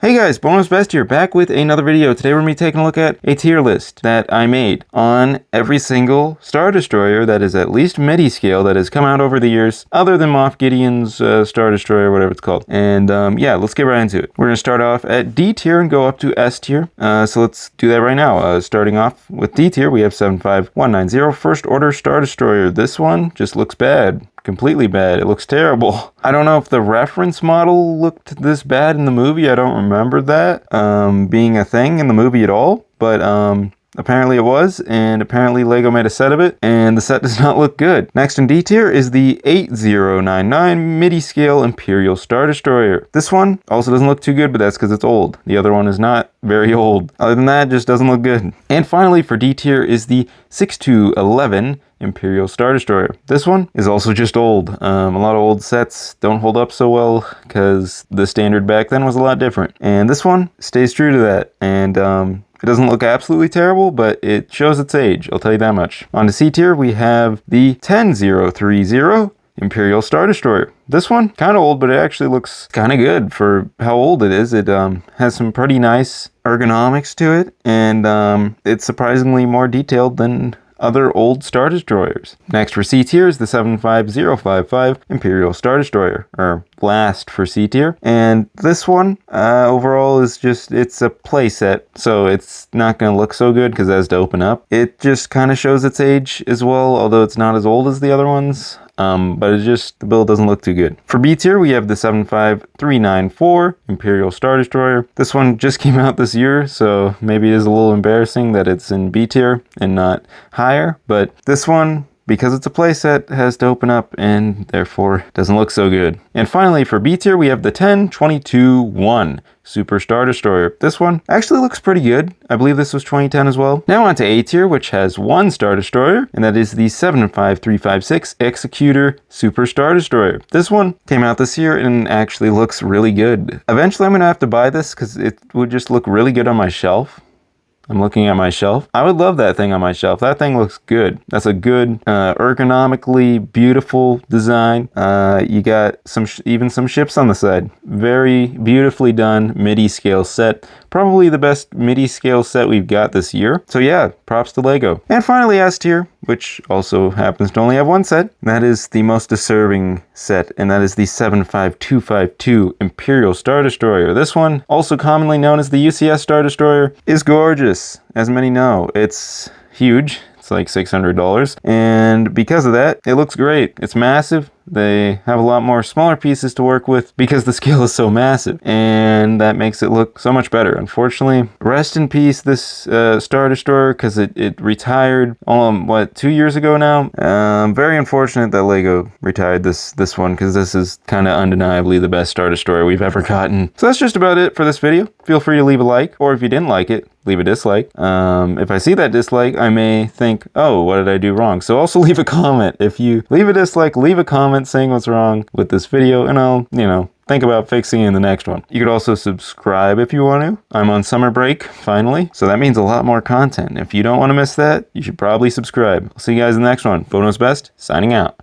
Hey guys, Bonus Best here, back with another video. Today we're going to be taking a look at a tier list that I made on every single Star Destroyer that is at least MIDI scale that has come out over the years, other than Moff Gideon's Star Destroyer, whatever it's called. And yeah, let's get right into it. We're going to start off at D tier and go up to S tier. So let's do that right now. Starting off with D tier, we have 75190, First Order Star Destroyer. This one just looks bad. Completely bad. It looks terrible. I don't know if the reference model looked this bad in the movie. I don't remember that being a thing in the movie at all, but apparently it was, and apparently LEGO made a set of it, and the set does not look good. Next in D tier is the 8099 MIDI scale Imperial Star Destroyer. This one also doesn't look too good, but that's because it's old. The other one is not very old. Other than that, it just doesn't look good. And finally for D tier is the 6211 Imperial Star Destroyer. This one is also just old. A lot of old sets don't hold up so well because the standard back then was a lot different. And this one stays true to that. And it doesn't look absolutely terrible, but it shows its age, I'll tell you that much. On to C tier, we have the 10030 Imperial Star Destroyer. This one, kind of old, but it actually looks kind of good for how old it is. It has some pretty nice ergonomics to it, and it's surprisingly more detailed than other old Star Destroyers. Next for C tier is the 75055 Imperial Star Destroyer, or last for C tier. And this one overall is just, it's a playset, so it's not going to look so good because it has to open up. It just kind of shows its age as well, although it's not as old as the other ones. But it just, the build doesn't look too good. For B tier, we have the 75394 Imperial Star Destroyer. This one just came out this year, so maybe it is a little embarrassing that it's in B tier and not higher. But this one, because it's a playset, has to open up and therefore doesn't look so good. And finally for B tier, we have the 10221 Super Star Destroyer. This one actually looks pretty good. I believe this was 2010 as well. Now on to A tier, which has one Star Destroyer, and that is the 75356 Executor Super Star Destroyer. This one came out this year and actually looks really good. Eventually I'm gonna have to buy this because it would just look really good on my shelf. I'm looking at my shelf. I would love that thing on my shelf. That thing looks good. That's a good, ergonomically beautiful design. You got even some ships on the side. Very beautifully done MIDI scale set. Probably the best MIDI scale set we've got this year. So yeah, props to LEGO. And finally S tier, which also happens to only have one set. That is the most deserving set, and that is the 75252 Imperial Star Destroyer. This one, also commonly known as the UCS Star Destroyer, is gorgeous. As many know, it's huge. It's like $600, and because of that, it looks great. It's massive. They have a lot more smaller pieces to work with because the scale is so massive, and that makes it look so much better. Unfortunately, rest in peace this Star Destroyer, because it retired 2 years ago now. Very unfortunate that LEGO retired this one, because this is kind of undeniably the best Star Destroyer we've ever gotten. So that's just about it for this video. Feel free to leave a like, or if you didn't like it, leave a dislike. If I see that dislike, I may think, oh, what did I do wrong? So also leave a comment. If you leave a dislike, leave a comment saying what's wrong with this video, and I'll, think about fixing it in the next one. You could also subscribe if you want to. I'm on summer break, finally, so that means a lot more content. If you don't want to miss that, you should probably subscribe. I'll see you guys in the next one. Bonus Best, signing out.